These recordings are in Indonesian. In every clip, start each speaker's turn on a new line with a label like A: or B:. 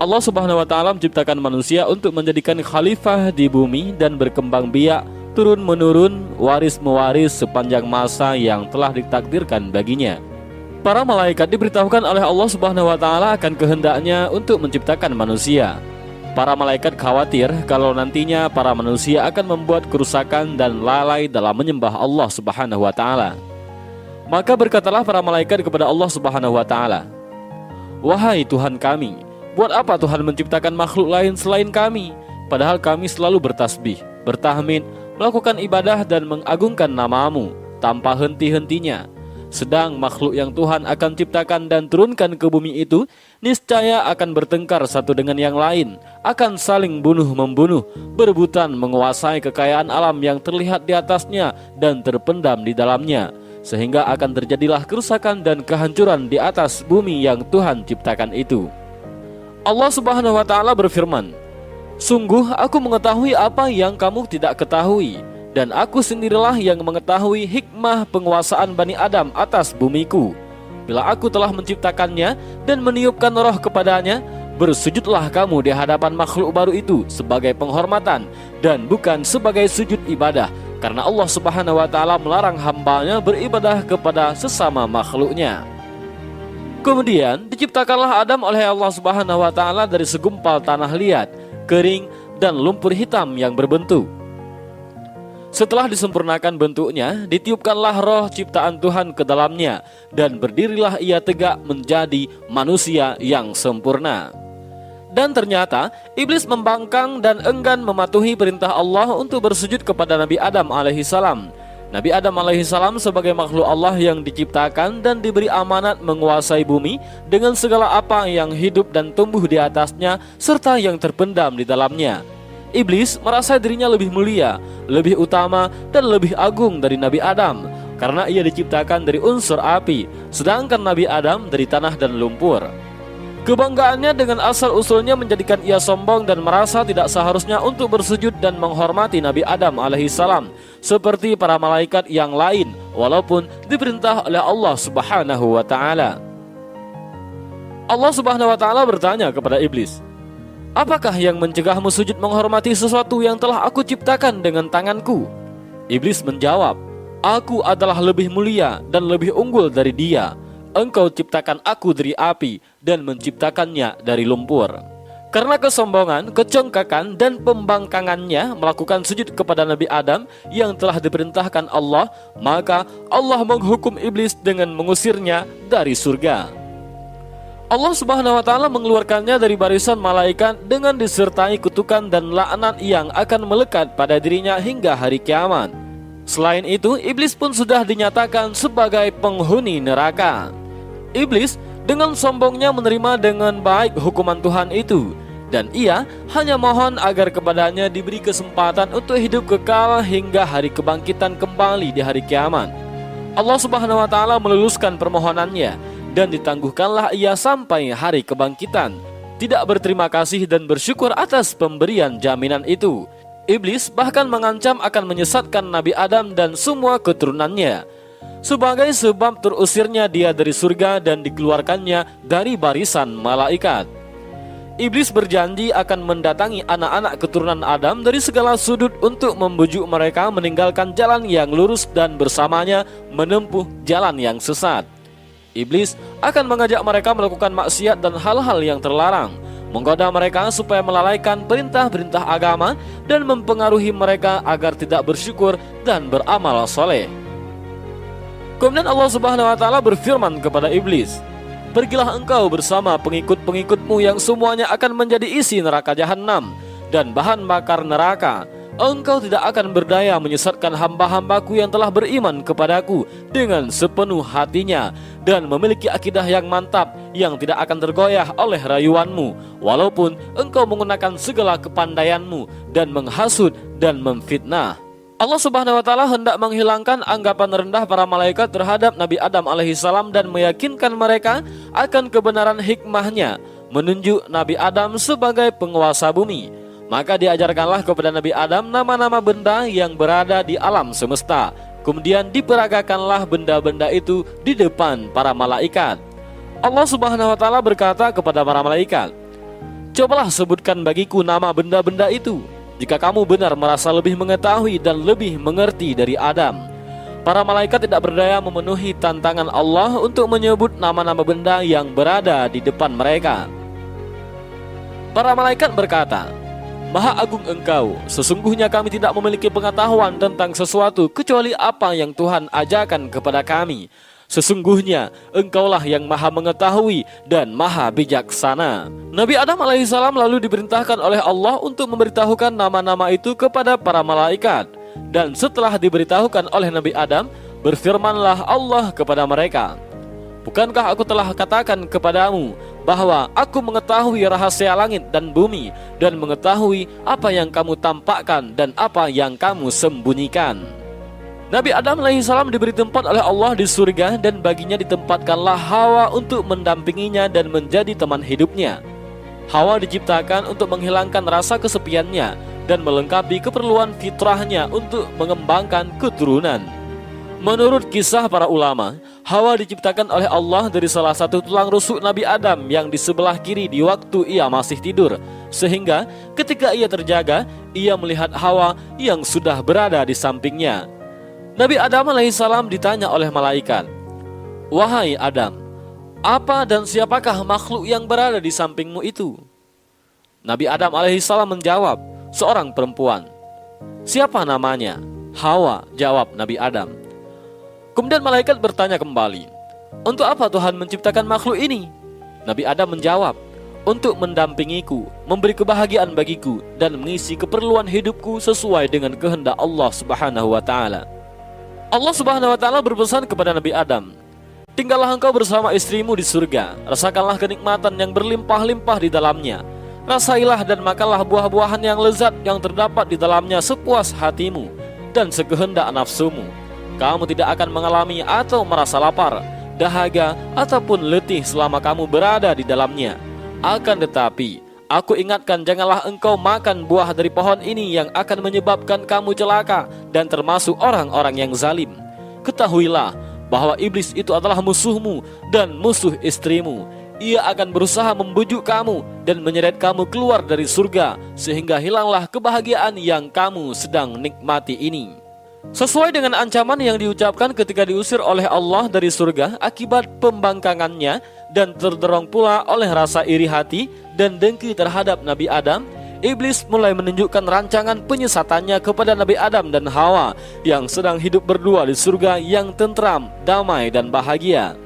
A: Allah Subhanahu wa taala menciptakan manusia untuk menjadikan khalifah di bumi dan berkembang biak turun menurun, waris mewaris sepanjang masa yang telah ditakdirkan baginya. Para malaikat diberitahukan oleh Allah Subhanahu wa taala akan kehendaknya untuk menciptakan manusia. Para malaikat khawatir kalau nantinya para manusia akan membuat kerusakan dan lalai dalam menyembah Allah Subhanahu wa taala. Maka berkatalah para malaikat kepada Allah Subhanahu wa taala, "Wahai Tuhan kami, buat apa Tuhan menciptakan makhluk lain selain kami? Padahal kami selalu bertasbih, bertahmid, melakukan ibadah dan mengagungkan nama-Mu tanpa henti-hentinya. Sedang makhluk yang Tuhan akan ciptakan dan turunkan ke bumi itu niscaya akan bertengkar satu dengan yang lain, akan saling bunuh-membunuh, berebutan menguasai kekayaan alam yang terlihat di atasnya dan terpendam di dalamnya, sehingga akan terjadilah kerusakan dan kehancuran di atas bumi yang Tuhan ciptakan itu." Allah Subhanahu wa taala berfirman, "Sungguh aku mengetahui apa yang kamu tidak ketahui, dan aku sendirilah yang mengetahui hikmah penguasaan Bani Adam atas bumiku. Bila aku telah menciptakannya dan meniupkan roh kepadanya, bersujudlah kamu di hadapan makhluk baru itu sebagai penghormatan dan bukan sebagai sujud ibadah, karena Allah Subhanahu wa taala melarang hambanya beribadah kepada sesama makhluknya." Kemudian diciptakanlah Adam oleh Allah Subhanahu wa taala dari segumpal tanah liat, kering, dan lumpur hitam yang berbentuk. Setelah disempurnakan bentuknya, ditiupkanlah roh ciptaan Tuhan ke dalamnya, dan berdirilah ia tegak menjadi manusia yang sempurna. Dan ternyata iblis membangkang dan enggan mematuhi perintah Allah untuk bersujud kepada Nabi Adam alaihissalam. Nabi Adam alaihissalam sebagai makhluk Allah yang diciptakan dan diberi amanat menguasai bumi dengan segala apa yang hidup dan tumbuh di atasnya serta yang terpendam di dalamnya. Iblis merasa dirinya lebih mulia, lebih utama, dan lebih agung dari Nabi Adam karena ia diciptakan dari unsur api, sedangkan Nabi Adam dari tanah dan lumpur. Kebanggaannya dengan asal-usulnya menjadikan ia sombong dan merasa tidak seharusnya untuk bersujud dan menghormati Nabi Adam alaihissalam seperti para malaikat yang lain, walaupun diperintah oleh Allah Subhanahu wa taala. Allah Subhanahu wa taala bertanya kepada iblis, "Apakah yang mencegahmu sujud menghormati sesuatu yang telah aku ciptakan dengan tanganku?" Iblis menjawab, "Aku adalah lebih mulia dan lebih unggul dari dia. Engkau ciptakan aku dari api dan menciptakannya dari lumpur." Karena kesombongan, kecongkakan, dan pembangkangannya melakukan sujud kepada Nabi Adam yang telah diperintahkan Allah, maka Allah menghukum iblis dengan mengusirnya dari surga. Allah Subhanahu wa taala mengeluarkannya dari barisan malaikat dengan disertai kutukan dan laknat yang akan melekat pada dirinya hingga hari kiamat. Selain itu, iblis pun sudah dinyatakan sebagai penghuni neraka. Iblis dengan sombongnya menerima dengan baik hukuman Tuhan itu, dan ia hanya mohon agar kepadanya diberi kesempatan untuk hidup kekal hingga hari kebangkitan kembali di hari kiamat. Allah Subhanahu wa taala meluluskan permohonannya dan ditangguhkanlah ia sampai hari kebangkitan, tidak berterima kasih dan bersyukur atas pemberian jaminan itu. Iblis bahkan mengancam akan menyesatkan Nabi Adam dan semua keturunannya sebagai sebab terusirnya dia dari surga dan dikeluarkannya dari barisan malaikat. Iblis berjanji akan mendatangi anak-anak keturunan Adam dari segala sudut untuk membujuk mereka meninggalkan jalan yang lurus dan bersamanya menempuh jalan yang sesat. Iblis akan mengajak mereka melakukan maksiat dan hal-hal yang terlarang, menggoda mereka supaya melalaikan perintah-perintah agama dan mempengaruhi mereka agar tidak bersyukur dan beramal soleh. Kemudian Allah Subhanahu wa taala berfirman kepada iblis, "Pergilah engkau bersama pengikut-pengikutmu yang semuanya akan menjadi isi neraka jahanam dan bahan bakar neraka. Engkau tidak akan berdaya menyesatkan hamba-hambaku yang telah beriman kepadaku dengan sepenuh hatinya dan memiliki akidah yang mantap yang tidak akan tergoyah oleh rayuanmu, walaupun engkau menggunakan segala kepandaianmu dan menghasut dan memfitnah." Allah Subhanahu wa taala hendak menghilangkan anggapan rendah para malaikat terhadap Nabi Adam alaihissalam dan meyakinkan mereka akan kebenaran hikmahnya menunjuk Nabi Adam sebagai penguasa bumi. Maka diajarkanlah kepada Nabi Adam nama-nama benda yang berada di alam semesta. Kemudian diperagakanlah benda-benda itu di depan para malaikat. Allah Subhanahu wa taala berkata kepada para malaikat, Cobalah sebutkan bagiku nama benda-benda itu, jika kamu benar merasa lebih mengetahui dan lebih mengerti dari Adam. Para malaikat tidak berdaya memenuhi tantangan Allah untuk menyebut nama-nama benda yang berada di depan mereka. Para malaikat berkata, Maha Agung Engkau, sesungguhnya kami tidak memiliki pengetahuan tentang sesuatu kecuali apa yang Tuhan ajarkan kepada kami. Sesungguhnya Engkaulah yang maha mengetahui dan maha bijaksana. Nabi Adam alaihissalam lalu diperintahkan oleh Allah untuk memberitahukan nama-nama itu kepada para malaikat. Dan setelah diberitahukan oleh Nabi Adam, berfirmanlah Allah kepada mereka, Bukankah aku telah katakan kepadamu bahwa aku mengetahui rahasia langit dan bumi dan mengetahui apa yang kamu tampakkan dan apa yang kamu sembunyikan. Nabi Adam alaihissalam diberi tempat oleh Allah di surga, dan baginya ditempatkanlah Hawa untuk mendampinginya dan menjadi teman hidupnya. Hawa diciptakan untuk menghilangkan rasa kesepiannya dan melengkapi keperluan fitrahnya untuk mengembangkan keturunan. Menurut kisah para ulama, Hawa diciptakan oleh Allah dari salah satu tulang rusuk Nabi Adam yang di sebelah kiri di waktu ia masih tidur, sehingga ketika ia terjaga, ia melihat Hawa yang sudah berada di sampingnya. Nabi Adam alaihissalam ditanya oleh malaikat, Wahai Adam, apa dan siapakah makhluk yang berada di sampingmu itu? Nabi Adam alaihissalam menjawab, seorang perempuan. Siapa namanya? Hawa, jawab Nabi Adam. Kemudian malaikat bertanya kembali, untuk apa Tuhan menciptakan makhluk ini? Nabi Adam menjawab, untuk mendampingiku, memberi kebahagiaan bagiku, dan mengisi keperluan hidupku sesuai dengan kehendak Allah Subhanahu wa Ta'ala. Allah Subhanahu wa Ta'ala berpesan kepada Nabi Adam, tinggallah engkau bersama istrimu di surga, rasakanlah kenikmatan yang berlimpah-limpah di dalamnya, rasailah dan makanlah buah-buahan yang lezat yang terdapat di dalamnya sepuas hatimu dan sekehendak nafsumu. Kamu tidak akan mengalami atau merasa lapar, dahaga ataupun letih selama kamu berada di dalamnya. Akan tetapi aku ingatkan, janganlah engkau makan buah dari pohon ini yang akan menyebabkan kamu celaka dan termasuk orang-orang yang zalim. Ketahuilah bahwa iblis itu adalah musuhmu dan musuh istrimu. Ia akan berusaha membujuk kamu dan menyeret kamu keluar dari surga, sehingga hilanglah kebahagiaan yang kamu sedang nikmati ini. Sesuai dengan ancaman yang diucapkan ketika diusir oleh Allah dari surga akibat pembangkangannya, dan terdorong pula oleh rasa iri hati dan dengki terhadap Nabi Adam, iblis mulai menunjukkan rancangan penyesatannya kepada Nabi Adam dan Hawa yang sedang hidup berdua di surga yang tentram, damai dan bahagia.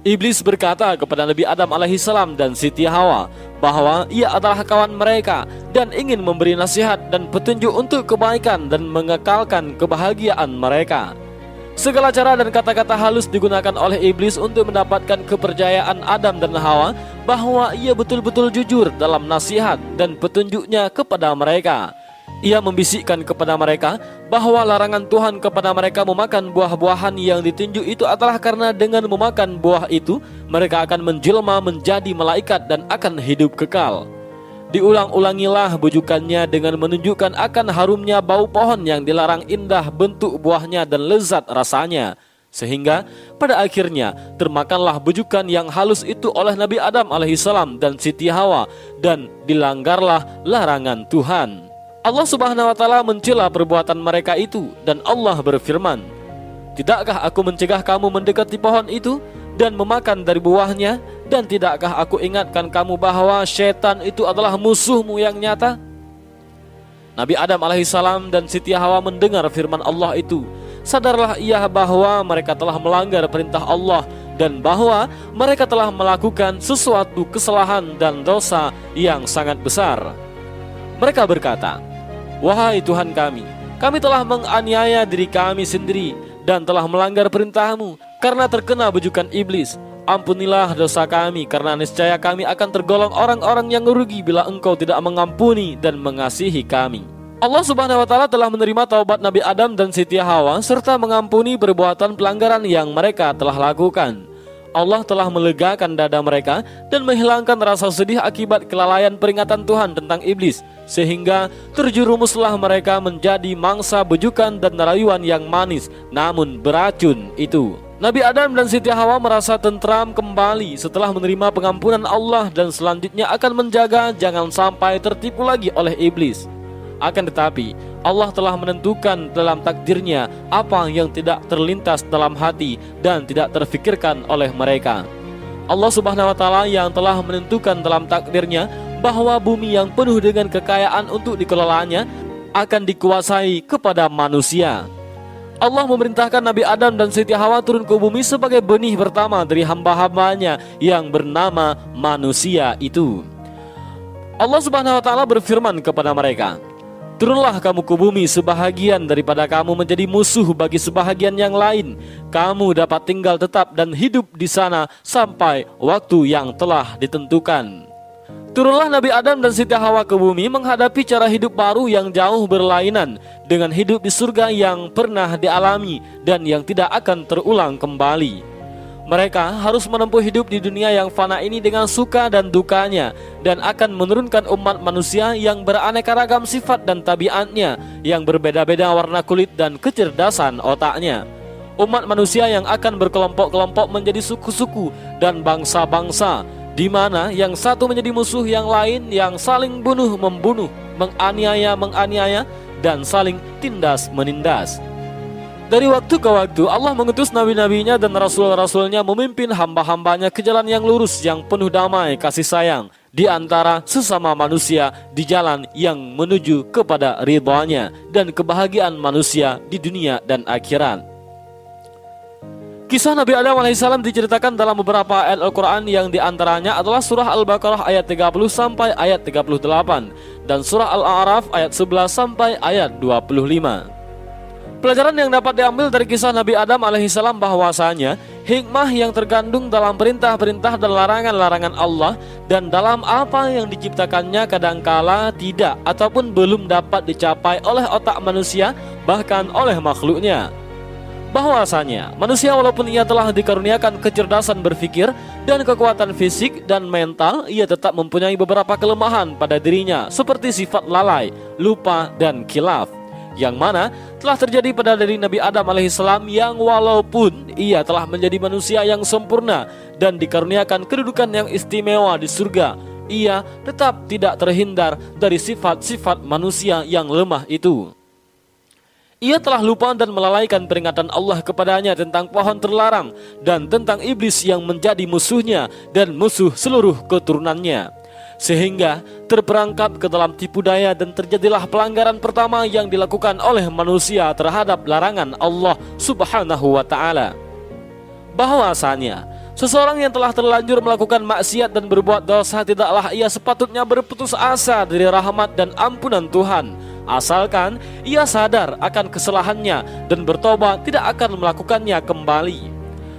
A: Iblis berkata kepada Nabi Adam alaihissalam dan Siti Hawa bahwa ia adalah kawan mereka dan ingin memberi nasihat dan petunjuk untuk kebaikan dan mengekalkan kebahagiaan mereka. Segala cara dan kata-kata halus digunakan oleh iblis untuk mendapatkan kepercayaan Adam dan Hawa bahwa ia betul-betul jujur dalam nasihat dan petunjuknya kepada mereka. Ia membisikkan kepada mereka bahwa larangan Tuhan kepada mereka memakan buah-buahan yang ditunjuk itu adalah karena dengan memakan buah itu mereka akan menjelma menjadi malaikat dan akan hidup kekal. Diulang-ulangilah bujukannya dengan menunjukkan akan harumnya bau pohon yang dilarang, indah bentuk buahnya dan lezat rasanya, sehingga pada akhirnya termakanlah bujukan yang halus itu oleh Nabi Adam alaihissalam dan Siti Hawa, dan dilanggarlah larangan Tuhan. Allah Subhanahu wa Ta'ala mencela perbuatan mereka itu, dan Allah berfirman, tidakkah aku mencegah kamu mendekati pohon itu dan memakan dari buahnya, dan tidakkah aku ingatkan kamu bahwa syaitan itu adalah musuhmu yang nyata? Nabi Adam alaihissalam dan Siti Hawa mendengar firman Allah itu. Sadarlah ia bahwa mereka telah melanggar perintah Allah dan bahwa mereka telah melakukan sesuatu kesalahan dan dosa yang sangat besar. Mereka berkata, wahai Tuhan kami telah menganiaya diri kami sendiri dan telah melanggar perintah-Mu karena terkena bujukan iblis. Ampunilah dosa kami, karena niscaya kami akan tergolong orang-orang yang rugi bila Engkau tidak mengampuni dan mengasihi kami. Allah Subhanahu wa Ta'ala telah menerima taubat Nabi Adam dan Siti Hawa serta mengampuni perbuatan pelanggaran yang mereka telah lakukan. Allah telah melegakan dada mereka dan menghilangkan rasa sedih akibat kelalaian peringatan Tuhan tentang iblis, sehingga terjerumuslah mereka menjadi mangsa bujukan dan rayuan yang manis namun beracun itu. Nabi Adam dan Siti Hawa merasa tentram kembali setelah menerima pengampunan Allah dan selanjutnya akan menjaga jangan sampai tertipu lagi oleh iblis. Akan tetapi Allah telah menentukan dalam takdirnya apa yang tidak terlintas dalam hati dan tidak terfikirkan oleh mereka. Allah Subhanahu wa Ta'ala yang telah menentukan dalam takdirnya bahwa bumi yang penuh dengan kekayaan untuk dikelolanya akan dikuasai kepada manusia. Allah memerintahkan Nabi Adam dan Siti Hawa turun ke bumi sebagai benih pertama dari hamba-hambanya yang bernama manusia itu. Allah Subhanahu wa Ta'ala berfirman kepada mereka, "Turunlah kamu ke bumi, sebahagian daripada kamu menjadi musuh bagi sebahagian yang lain. Kamu dapat tinggal tetap dan hidup di sana sampai waktu yang telah ditentukan." Turunlah Nabi Adam dan Siti Hawa ke bumi menghadapi cara hidup baru yang jauh berlainan dengan hidup di surga yang pernah dialami dan yang tidak akan terulang kembali. Mereka harus menempuh hidup di dunia yang fana ini dengan suka dan dukanya, dan akan menurunkan umat manusia yang beraneka ragam sifat dan tabiatnya, yang berbeda-beda warna kulit dan kecerdasan otaknya. Umat manusia yang akan berkelompok-kelompok menjadi suku-suku dan bangsa-bangsa, di mana yang satu menjadi musuh yang lain, yang saling bunuh-membunuh, menganiaya-menganiaya, dan saling tindas-menindas. Dari waktu ke waktu Allah mengutus nabi-nabinya dan rasul-rasulnya memimpin hamba-hambanya ke jalan yang lurus, yang penuh damai kasih sayang di antara sesama manusia, di jalan yang menuju kepada ridhonya dan kebahagiaan manusia di dunia dan akhirat. Kisah Nabi Adam alaihissalam diceritakan dalam beberapa ayat Al-Quran, yang diantaranya adalah surah Al-Baqarah ayat 30 sampai ayat 38 dan surah Al-A'raf ayat 11 sampai ayat 25. Pelajaran yang dapat diambil dari kisah Nabi Adam alaihissalam bahwasanya hikmah yang terkandung dalam perintah-perintah dan larangan-larangan Allah dan dalam apa yang diciptakannya kadangkala tidak ataupun belum dapat dicapai oleh otak manusia, bahkan oleh makhluknya. Bahwasanya manusia walaupun ia telah dikaruniakan kecerdasan berpikir dan kekuatan fisik dan mental, ia tetap mempunyai beberapa kelemahan pada dirinya seperti sifat lalai, lupa, dan khilaf, yang mana telah terjadi pada diri Nabi Adam alaihissalam, yang walaupun ia telah menjadi manusia yang sempurna dan dikaruniakan kedudukan yang istimewa di surga, ia tetap tidak terhindar dari sifat-sifat manusia yang lemah itu. Ia telah lupa dan melalaikan peringatan Allah kepadanya tentang pohon terlarang dan tentang iblis yang menjadi musuhnya dan musuh seluruh keturunannya, sehingga terperangkap ke dalam tipu daya dan terjadilah pelanggaran pertama yang dilakukan oleh manusia terhadap larangan Allah Subhanahu wa Ta'ala. Bahwasanya seseorang yang telah terlanjur melakukan maksiat dan berbuat dosa, tidaklah ia sepatutnya berputus asa dari rahmat dan ampunan Tuhan, asalkan ia sadar akan kesalahannya dan bertobat tidak akan melakukannya kembali.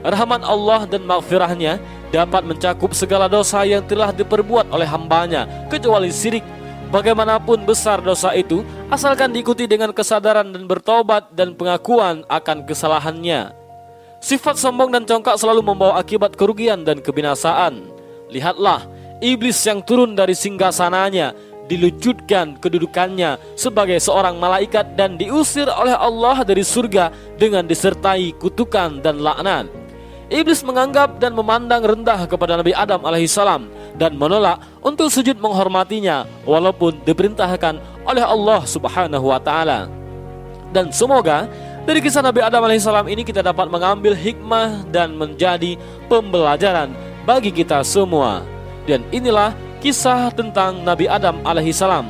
A: Rahmat Allah dan maghfirahnya dapat mencakup segala dosa yang telah diperbuat oleh hambanya, kecuali syirik. Bagaimanapun besar dosa itu, asalkan diikuti dengan kesadaran dan bertobat dan pengakuan akan kesalahannya. Sifat sombong dan congkak selalu membawa akibat kerugian dan kebinasaan. Lihatlah, iblis yang turun dari singgasananya, dilucutkan kedudukannya sebagai seorang malaikat dan diusir oleh Allah dari surga dengan disertai kutukan dan laknat. Iblis menganggap dan memandang rendah kepada Nabi Adam alaihissalam dan menolak untuk sujud menghormatinya walaupun diperintahkan oleh Allah Subhanahu wa Ta'ala. Dan semoga dari kisah Nabi Adam alaihissalam ini kita dapat mengambil hikmah dan menjadi pembelajaran bagi kita semua. Dan inilah kisah tentang Nabi Adam alaihissalam.